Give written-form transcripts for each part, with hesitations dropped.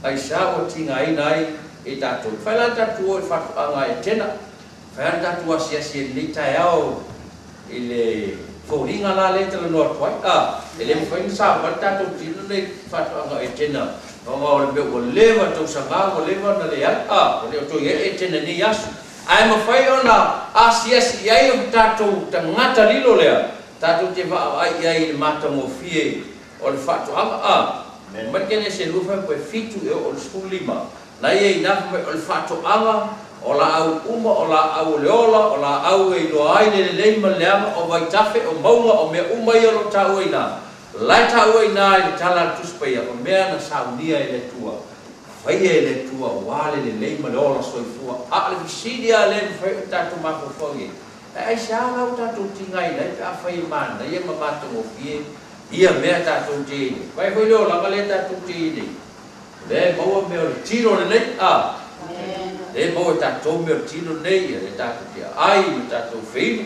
ai sa o tinga ai nai e tatou fai la tatou o whatuanga e tena fai la tatou asia ni tai au i le fōringa la le tala noa tuai e le mwhainga sa wa tatou tino nei whatuanga e tena o le mea o lewa tau sanga o lewa na le ai o le o toi e tena ni asu ai mawhai ona asia iai o tatou tangata lilo lea tatou te wha ai iai le matangofie o le whatuanga man kene se lufa po fitu e o skulima na ye na o le fato anga o la au uma o la au leola o la au e lo ai le maleama o vai tafe o maunga o me uma i lo tau ina lai tau ina i tala tuspeia o mea na saunia e le tua fai e le tua wale le maleola soifua a le visidia le fai tatu mako fongi ai sa la tatu tingai le a fai man na ye mamato o fie ia mea tatou tini vai foi leo langa le tatou tini le maua mea le tino le nei le maua tatou mea le tino nei le tatou tia ai le tatou whinu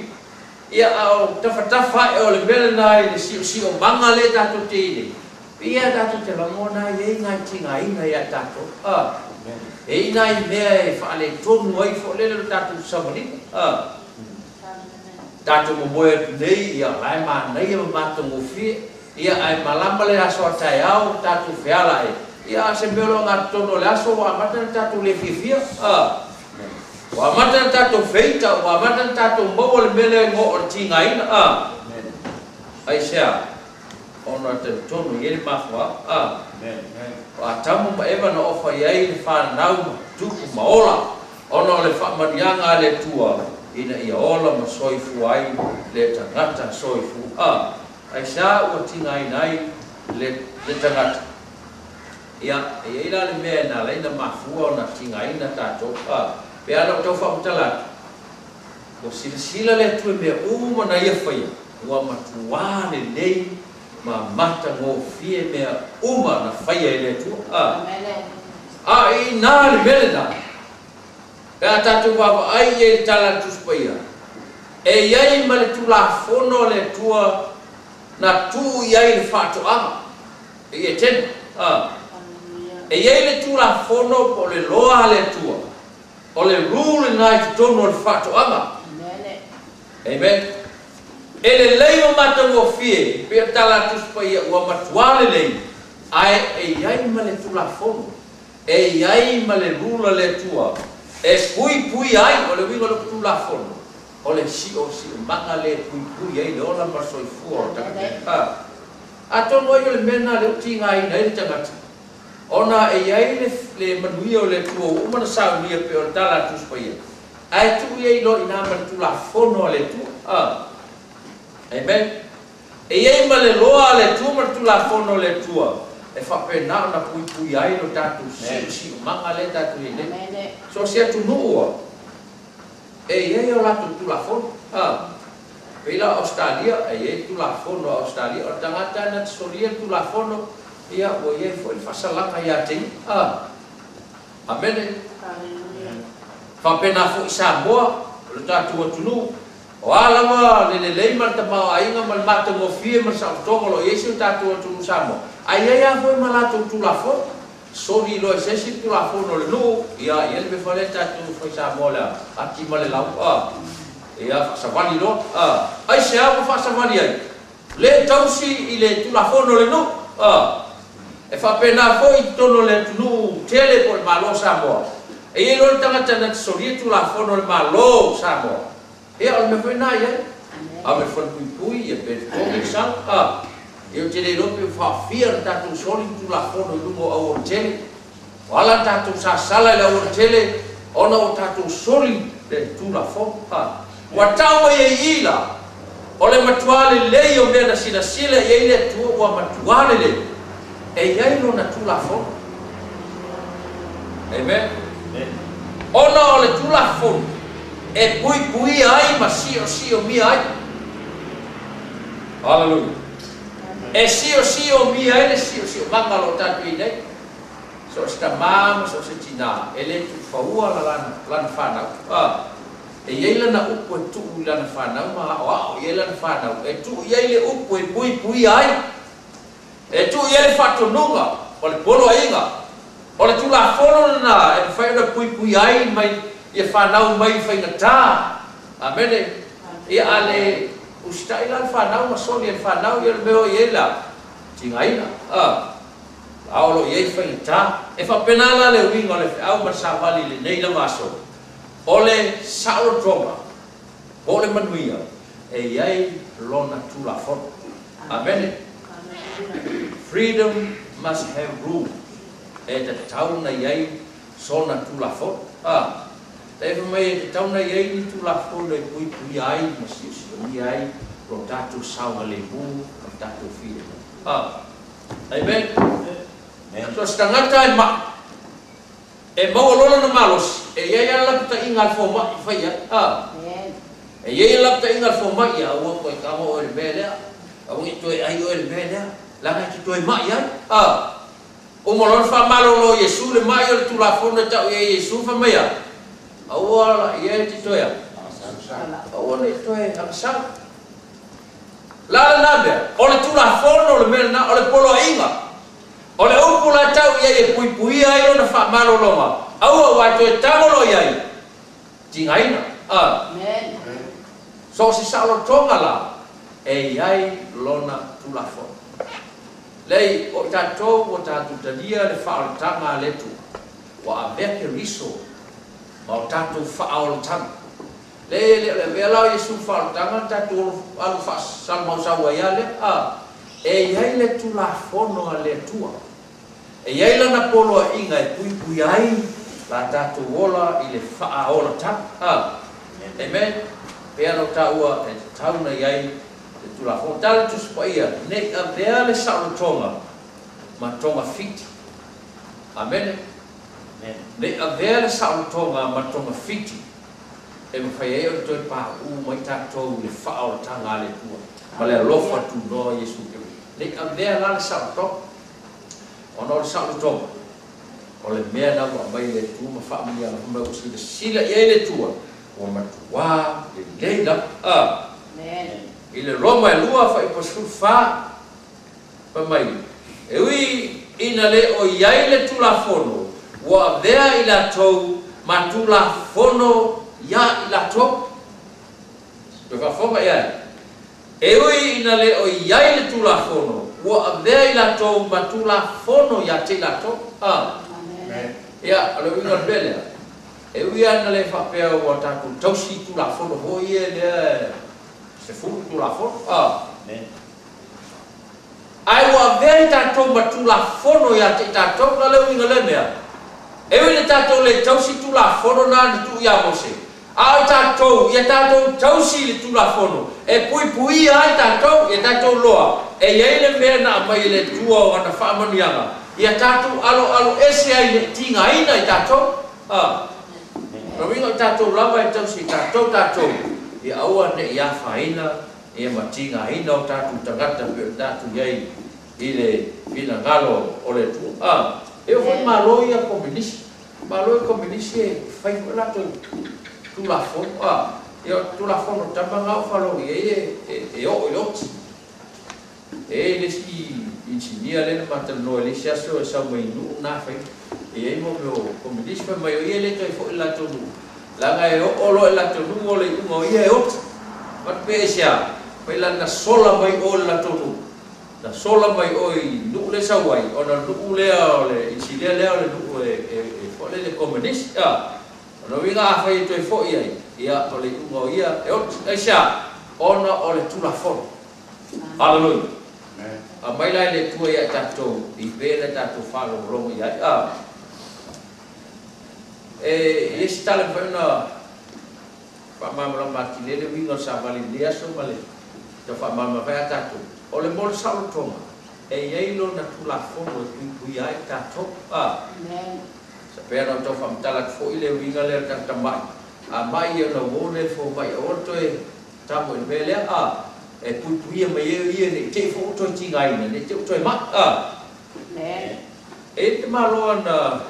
ia au tawhatafa e o le mele nai le sio manga le tatou tini ia tatou te langona e ngai tinga ina ia tatou e nai mea e whaale tonu ai fo le tatou samarika tatou momoe nei ia lai ma nei ma matongo fie ia ai malamba le aso tai au tatou feala ia se melo nga tono le aso wa mata tatou le fifia wa mata tatou feita wa mata tatou mo le mele ngo o tinga ina ai sia ona te tono ye mafwa wa tamu ma eva no ofa ye le fa nau tu maola ona le fa marianga le tua ina ia ola ma soifu ai le tangata soifu ai sa o tinga nai le tangata ia ila le mea na le na mafua na tinga ina tatou pe ala tau fa utala o sila le tu me uma na ia fai wa matuane nei ma mata ngo fie me uma na fai le tu ina le melena e tatou wa ai e tala tuspaia e iai ma le tula fono le tua na tu iai le fatoanga e ten e iai le tula fono po le loa le tua o le rule nai tono le fatoanga amen e le leio matango fie pe tala tuspaia ua matuale lei ai e iai ma le tula fono e iai ma le rule le tua e pui ai o le winga lo tula fono o le si manga le pui ai le ola ma soifua o taka a tono ai le mena le tinga ai nei le tangata ona e ai le manuia o le tua uma na saunia pe o tala tuspaia ai tu ai lo ina ma tula fono le tua amen e ai ma le loa le tua ma tula fono le tua e fa pena na pui ai lo tatu si manga le tatu ine so sia tu no e ia o la tu la fon pela Australia e tu la fon Australia o tangata na solia tu la fon ia o ia foi fasala ia ting amen fa pena fo Samoa lo tatu tu no o ala ma le leima ta ma ainga mal mata mo fie ma sa tongolo yesu tatu tu Samoa ai ia foi malato tu la fon sori lo sesi tu la fono le no ia ele me fale tatu foi Samoa ati male lau ia fa savali lo ai se avo fa savali ai le tausi ile tu la fono le no e fa pena foi tono le tu tele por malo Samoa e lo tangata na sori tu la fono le malo Samoa e al me foi na ia a me foi pui e pe tomi sang eu te le lope fa fier tatu soli tu la fono lungo au tele wala tatu sa sala le au tele ona o tatu soli le tu la fono wa tau e ila ole matuale le o me na sila sila e ile tu wa matuale le e ia no na tu la fono amen ona ole tu la fono e pui ai ma sio mi ai hallelujah e sio mi ai sio manga lo tatu ine so sta mama so se tina ele tu faua la lan fana e yela na upo tu lan fana ma o yela na fana e tu yele upo e pui ai e tu ia fatonunga o le polo ainga o le tula fono na e fai na pui ai mai ia whanau mai whaingata amene ia ale ustai la whanau masoni e whanau ia le meo iela tingaina aolo ia whaingata e whapenala le winga le au masawali le nei la maso o le sao tonga o le manuia e iai lona tula fono amene freedom must have room e te tauna iai sona tula fono te mai te tauna iai ni tula fono e pui ai masisi ai ro tatu saunga le bu ro tatu fia amen so stangata e ma e mau lona na malos e iai ala pita ingal fo ma faia e iai ala pita ingal fo ma ia o ko kamo o le bele au ngi toi ai o le bele la ngai toi ma ia o molon fa malo lo Yesu le mai o tula fono ta e Yesu fa mai au ala ia ti toi au ne toi amsa la nabe o le tula fono le mena o le polo inga o le upula tau ia e pui ai o na fa malo loma au wa to tangolo ia tingaina amen so si salo tonga la e ai lona tula fono lei o tatou o tatou talia le fa'aolataga le tu ua aveke riso ma o tatou fa'aolataga le mea lao Iesu fa'aolataga tatou alu fa'asalamausaua ia le e iai le tulafono a le atua e iai lana poloaʻiga e puipui ai la tatou ola i le fa'aolataga amen pea no ta'ua e tauna iai tula fo tala tu spaia ne a vea le sautonga ma tonga fiti amen ne a vea le sautonga ma tonga fiti e mo fai o toi pa u mai tatou le fa'ao tanga le tua ma le lofa tu no Yesu ke ne a vea la le sautonga ono le sautonga o le mea na wa mai le tu ma fa mi ala ma o sila ia le tua o ma tua le leila amen ile Roma e lua fa iposu fa pa mai e ui ina le o iai le tula fono wa vea ila tou ma tula fono ya ila tou pe fa fonga ia e ui ina le o iai le tula fono wa vea ila tou ma tula fono ya te ila tou amen ya alo inga bele e ui ana le fa pe o tatu tausi tula fono ho ie le se fu tu la fono ai wa vei tatou ma tu la fono ya te tatou la leu inga le mea e wile tatou le tausi tu la fono na tu ia mose ai tatou ia tatou tausi le tu la fono e pui ai tatou ia tatou loa e ia le mea na mai le tua o ana whaamanianga ia tatou alo ese ai le tinga ina i tatou rawinga i tatou lava i tausi tatou ia aua ne ia faina ia matinga ina o tatu tangata pe tatu iai i le pina ngalo o le tu e o foi malo ia komunisi e fai la tu la fo ia tu la fo no tamba o falo ia e o e le si insinia le mata no le sia so sa mai nu na fai e mo komunisi fa mai ia le kai fo la tu la ngai o lo la tu no le mo ia o pat pesia pe la na sola mai o la tu na sola mai o nu le sa wai o na nu le o le insilia le o le nu e fo le komunisi no vinga fai to fo ia o le mo ia e o sia ona o le tu la fo hallelujah a mai la le tu ia tato i pele tato falo rongo ia e stale fana pa mama martinele vinga sa vale dia so vale to fa mama vai tato o le mol sa tonga e ia lo na tu la fo tu ia tato amen sa pera to fa mtala fo ile vinga le ta mai a mai ia no vole fo vai o to e tamo in vele e pui mai ia ne te fo to tingai ne te to ma amen e te malo na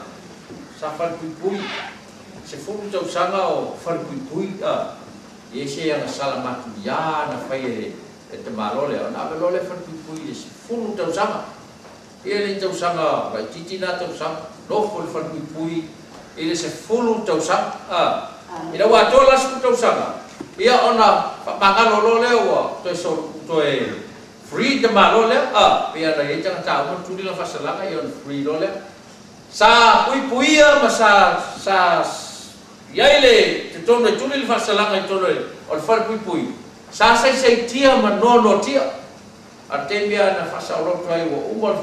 sa fal pui se fu tau sanga o fal pui e se yang salamatu ya na fai e te malo le na lo le fal pui se fu tau sanga ia le tausanga vai titina tausanga lofo le falipui ile se fulu tausanga ila wa tola su tausanga ia ona pangalo lo lewa to freedom lo le ia na ia tanga mo tuli la fasalanga ia free lo le sa pui sa iaile te tonu tuli la fasalanga i tonu o le falipui sa sai tia manono tia atembia na fasalo ai wo umol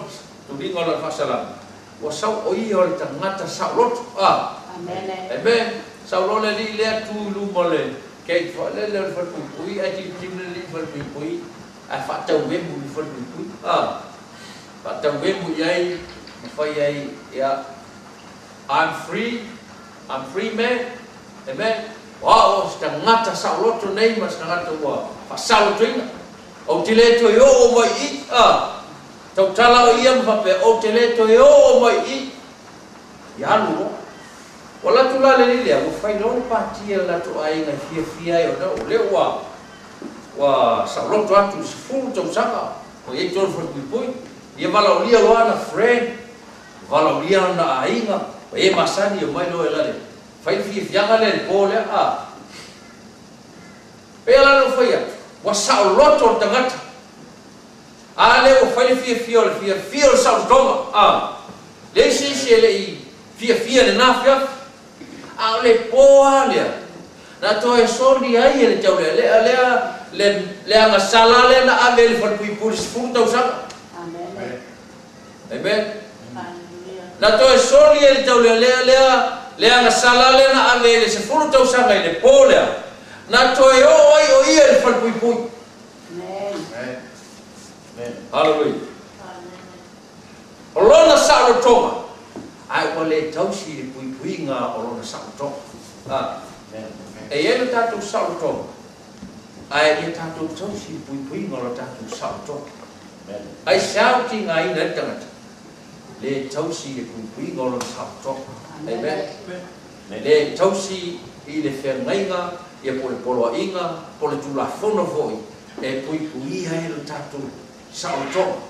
tuli ngola fasalanga wa sau o ia o tangata saulot amen amen saulole li le tu lu mole ke le falipui ai ti le falipui ai fa tau we mu falipui fa tau we mu ai fa ai ya I'm free man amen wow tangata saulot nei mas tangata wa fa saulot ina o tile to yo mai I tau tala o ia mfape o tele to yo mai I ya lu wala tula le le o fai lo patia la to ai na fia yo no le wa saulot to atu fu to saka o ye to for pui ye vala o lia lo ana friend vala o lia na ainga o ye masani o mai lo le fai fia le po le pela no fai wa saulot to tangata ale o fai fia sa toma le si le fia le nafia ale po ale na to e soli ai le tau le anga sala le na ave le fai puris futa usaka amen amen na to e soli le tau le anga sala le na ave le se futa usaka le po le na to e o ia le fai pui hallelujah. Olona sa toma. Ai wale tausi le pui nga olona sa toma. E ele tatu sa toma. Ai ele tatu tausi pui nga olona tatu sa toma. Ai shouting ai na tangata. Le tausi le pui nga olona sa toma. Amen. Le tausi I le fengainga ia polo inga polo tula fono foi. E pui ai le tatu sautong,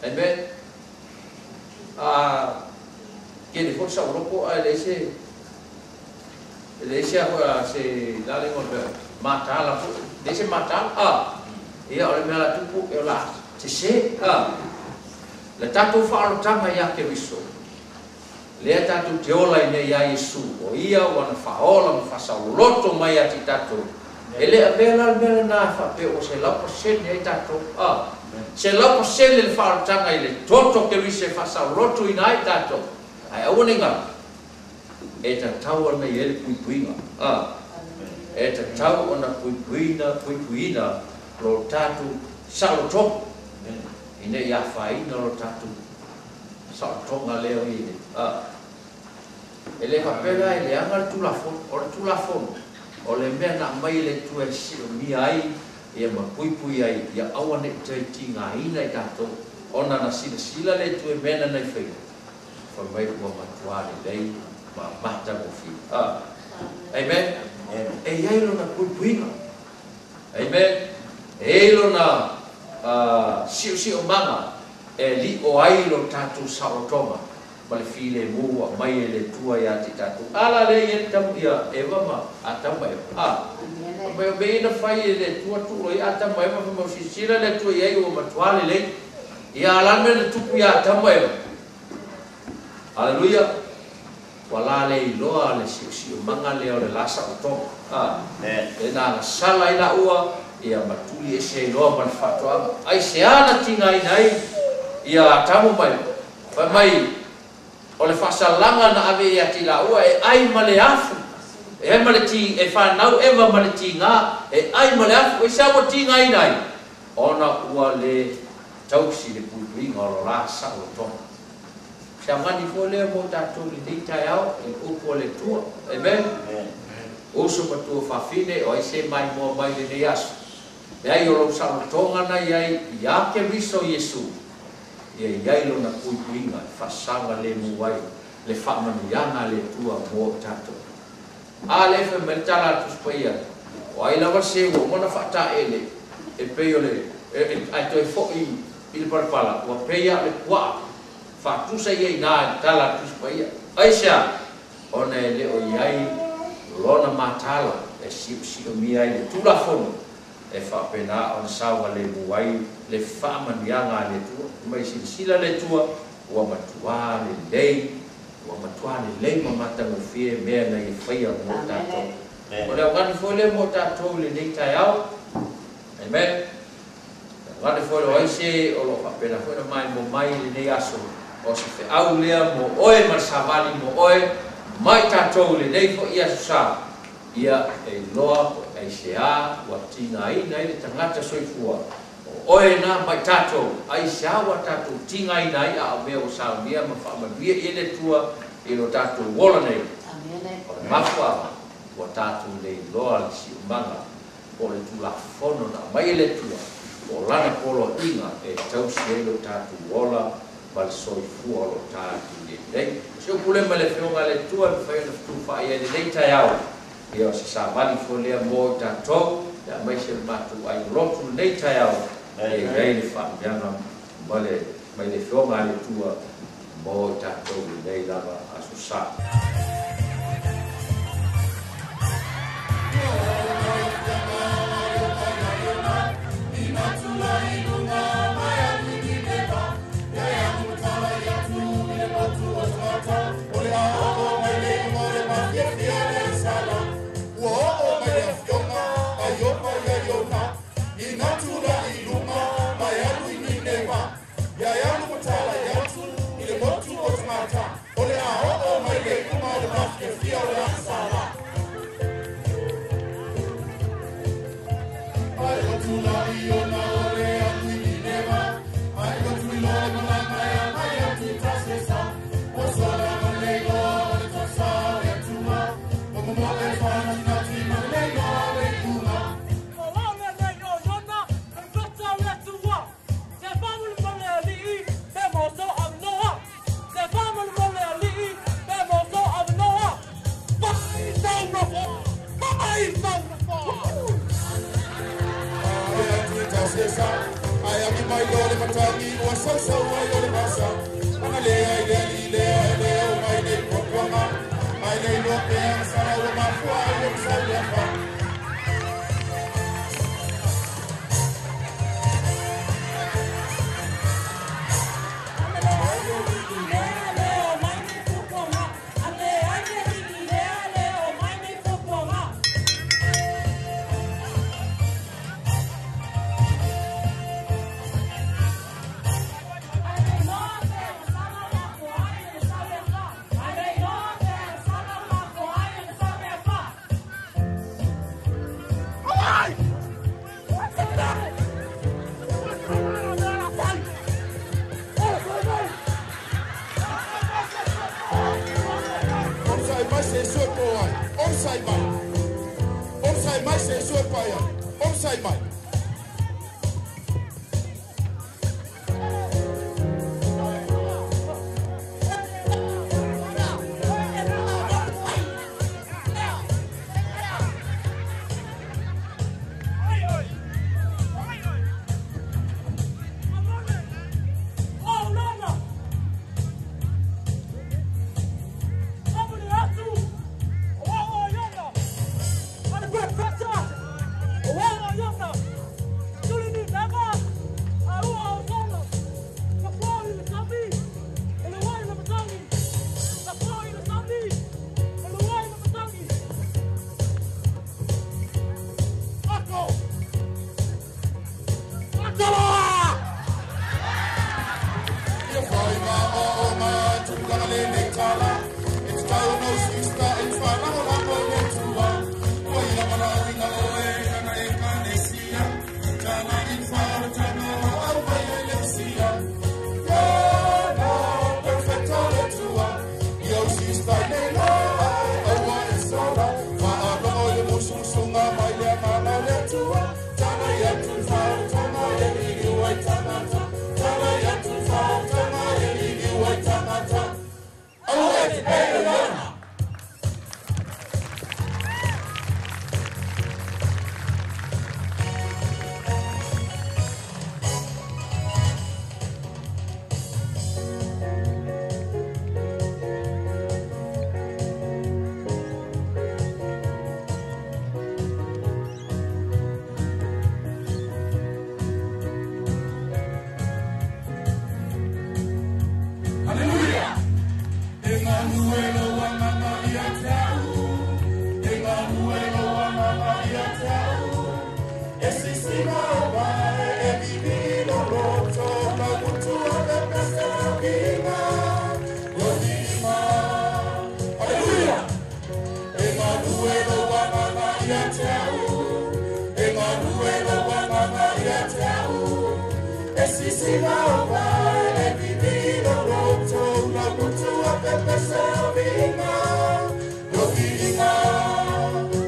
amen. Kini pun sautong ada se apa se dalam orang mata lah, desi mata ia orang mela tupu ialah se letak tu faul tama ya ke bisu, letak tu teola ini ya Yesu, ia wan faola fasauluto maya titatu, ele abela na fa pe o se la posen ya titatu se la posen le faul tama ile toto ke bisu fasauluto ina titatu, ai awoninga eta tau na ele puipuinga eta tau na puipuina lo tatu saluto ine ya fai na lo tatu saluto ngaleo ine ele papela ele angal tulafon ole mena mai le tu mi ai ia ma puipui ai ia awane te tinga ina tatu ona na sila le tu mena na fai fa mai ko matuale dei ma mata mo fi amen e ia lo na puipuina amen e lo na si o manga e li o ai lo tatu saotoma ma le file mu mai le tua ya ti tatu ala le ye tam ia e mama atamba mai be na fai le tua tu ia atamba e mama si sira le tua ia o matuale le ia ala me le tu ia atamba e haleluya wala le loa le si manga le o le lasa o to e na sala ina ua ia matuli e se loa man fatwa ai se ana tinga inai ia tamu mai fa mai o le fasalanga na ave ia tila ua e ai male afu e male ti e fa nau e male tinga e ai male afu e sa mo tinga inai ona ua le tausi le pui ngolo lasa o to Siamani fole mo tatu li dita yao e upo le tua, amen. Uso patua fafine o ise mai mo mai le yasu. Yai o sa tonga na yai ya ke viso Yesu. Yai lo na puinga fasanga le muai le famaniana le tua mo tatu. Ale fe mentala tu spaya. O ai la vase o mona fata ele e peole ai to fo I il parpala wa peia le kwa fa tu sai ai na tala tu paia aisha ona le o yai lona matala e si o mi ai le tula fono e fa pena on sawa le muai le fa manianga le tu mai sila le tua wa matua le lei wa matua le lei mamata mo fie me na i faia mo tato o le ngani fo le mo tato le nei tai au amen ngani fo le oise o lo fa pena fo mai mo mai le nei aso o se fe au lea mo oe ma savali mo oe mai tato le nei fo ia sa ia e loa ai sea wa tinga ina i le tangata soifua oe na mai tato ai sea wa tato tinga ina i a mea o sa mea ma fa ma via i le tua i lo tato wola nei o le mafua wa tato le loa le si umanga o le tula fono na mai le tua o lana polo inga e tau si lo tato wola ma le soifua lo tato le nei se o pule ma le whionga le tua me whai na futufa i le nei tai au ia se sa vali fo lea mo tato ya mai se matu ai lotu nei tai au e rei le whaamianga mai le whionga le tua mo tato nei lava aso sa. Wow,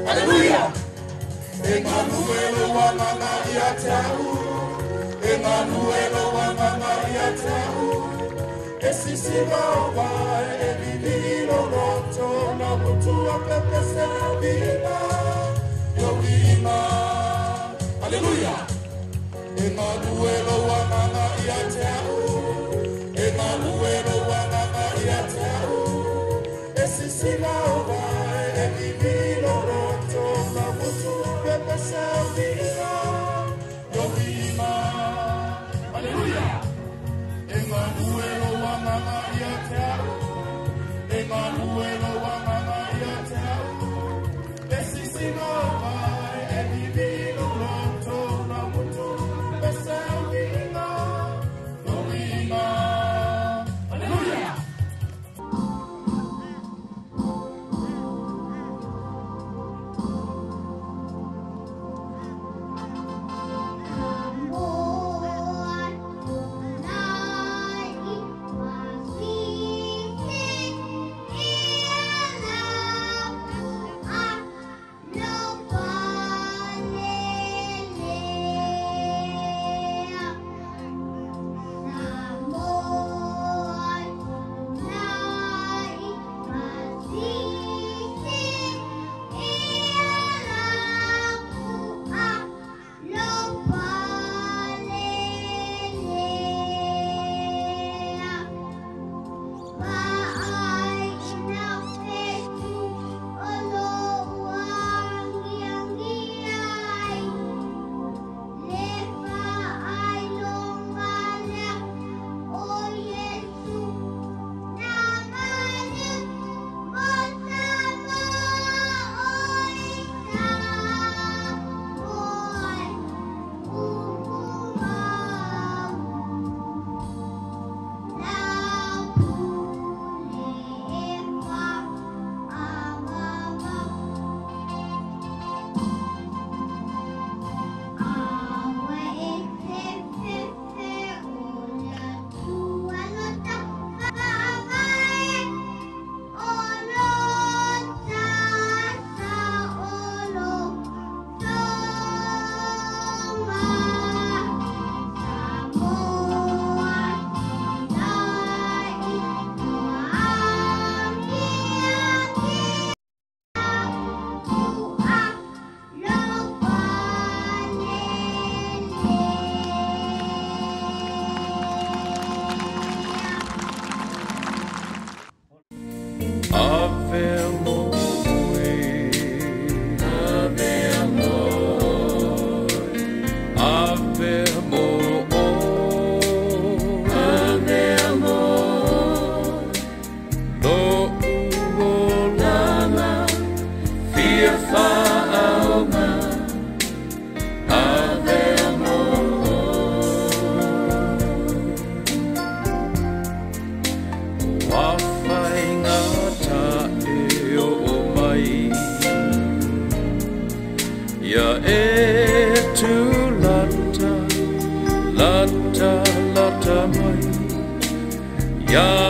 Hallelujah. Emmanuel wa mama yatau. Emmanuel wa mama yatau. Esisima wa elililo roto na mutu wa pepe selvina. Yovima. Hallelujah. Emmanuel wa mama yatau. Emmanuel wa mama yatau. Esisima wa elililo roto na mutu wa pepe selvina. Yovima. Hallelujah. Emmanuel wa mama yatau. Emmanuel wa mama yatau. Esisima wa elililo roto na mutu wa pepe selvina. Yovima. Hallelujah. Ya etu lata, lata, lata mai. Ya